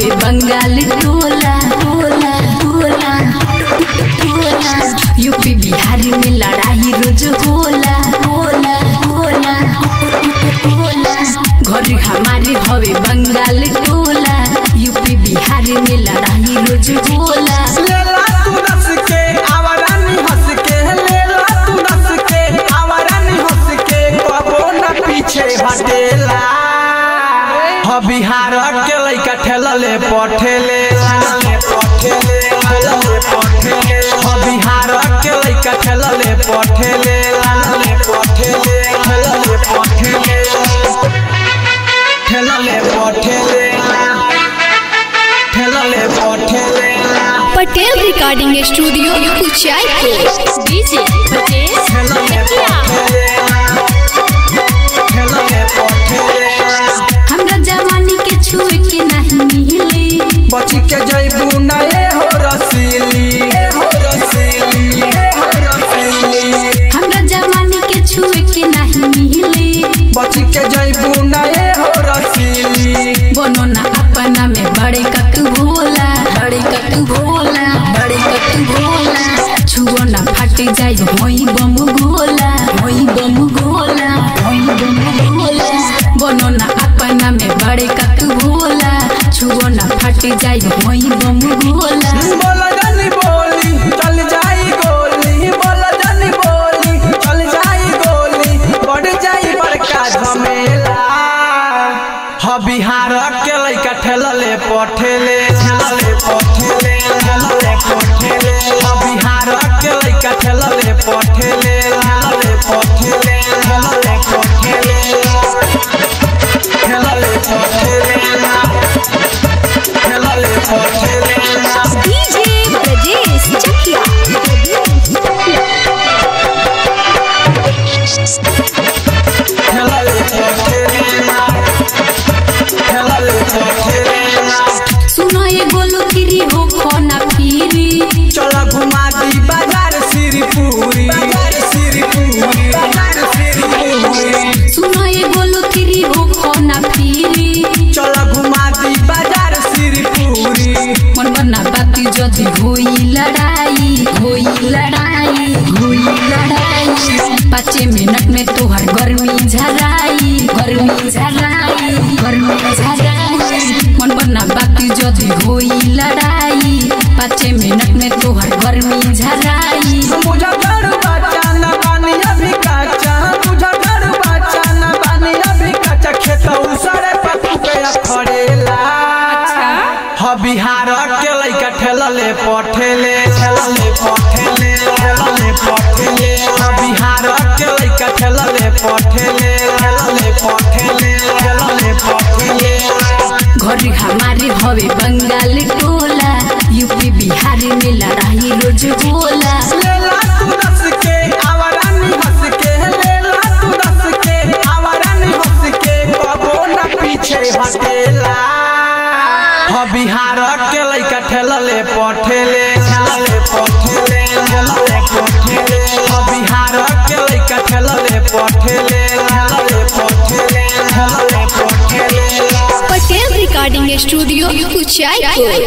हवे बंगाल टोला टोला टोला टोला। यूपी बिहार में लड़ाई रोज होला होला होला होला। घर हमारे हवे बंगाल टोला, यूपी बिहार में लड़ाई रोज होला। लेला तू रस के आवारानी हंस के, लेला तू रस के आवारानी हंस के, कबो न पीछे हटेला। ह बिहार के लइका ठेलले पठेले पठेले पठेले। ह बिहार के लइका ठेलले पठेले पठेले पठेले ठेलले पठेले ठेलले पठेले। Patel recording studio Kuchaypur. DJ Patel हमरा जवानी के छुए के नहीं मिले, बची के जइबू नए हो रसीली हो रसीली हो रसीली। हमरा जवानी के छुए के नहीं मिले, बची के जइबू नए हो रसीली। बनो ना अपना में बड़े कतु भोला बड़े कतु भोला बड़े कतु भोला। छुओ ना फट जाए होई बम गोला होई बम गोला होई बम गोला। बनो ना अपना में बड़े कतु भोला, छुओ ना फट जाए होई बम गोला। बोला जानी बोली चल जाई गोली, बोला जानी बोली चल जाई गोली, बढ़ जाई बड़का झमेला। ह बिहार के लइका ठेलले पठेले पठेले पठेले। ह बिहार के लइका ठेलले पठेले पठेले पठेले ठेलले पठेले ठेलले पठेले। डीजे ब्रजेश चकिया। ठेलले पठेले ठेलले पठेले। सुनो ये गोलू गिरी हो खोना फिरी, चला घुमा दी बाजार सिरपुरी सिरपुरी बाजार सिरपुरी। सुनो ये गोलू गिरी हो खोना फिरी, चला घुमा दी बाजार सिरपुरी। मन बना बाती जदी होई लड़ाई होई लड़ाई होई लड़ाई। 5 मिनट में तोहर गर्मी झराई गर्मी झराई गर्मी झराई। मन बना बाती जदी होई लड़ाई, 5 मिनट में तोहर गर्मी झराई। मुझा घर बच्चा न बानी अभी काचा, मुझा घर बच्चा न बानी अभी काचा। खेत उसरे पत्तू पे खड़ेला। ह बिहार के लइका ठेलले पठेले पठेले पठेले। ह बिहार के लइका ठेलले पठेले पठेले पठेले। घर हमारे हवे बंगाल टोला, यूपी बिहार में लड़ाई रोज होला। लेला तू रस के आवारानी हंस के, लेला तू रस के आवारानी हंस के, कबो न पीछे हटेला। ह बिहार के लइका ठेलले पठेले पठेले पठेले। ह बिहार के लइका ठेलले पठेले पठेले पठेले। Patel recording studio Kuchaipur.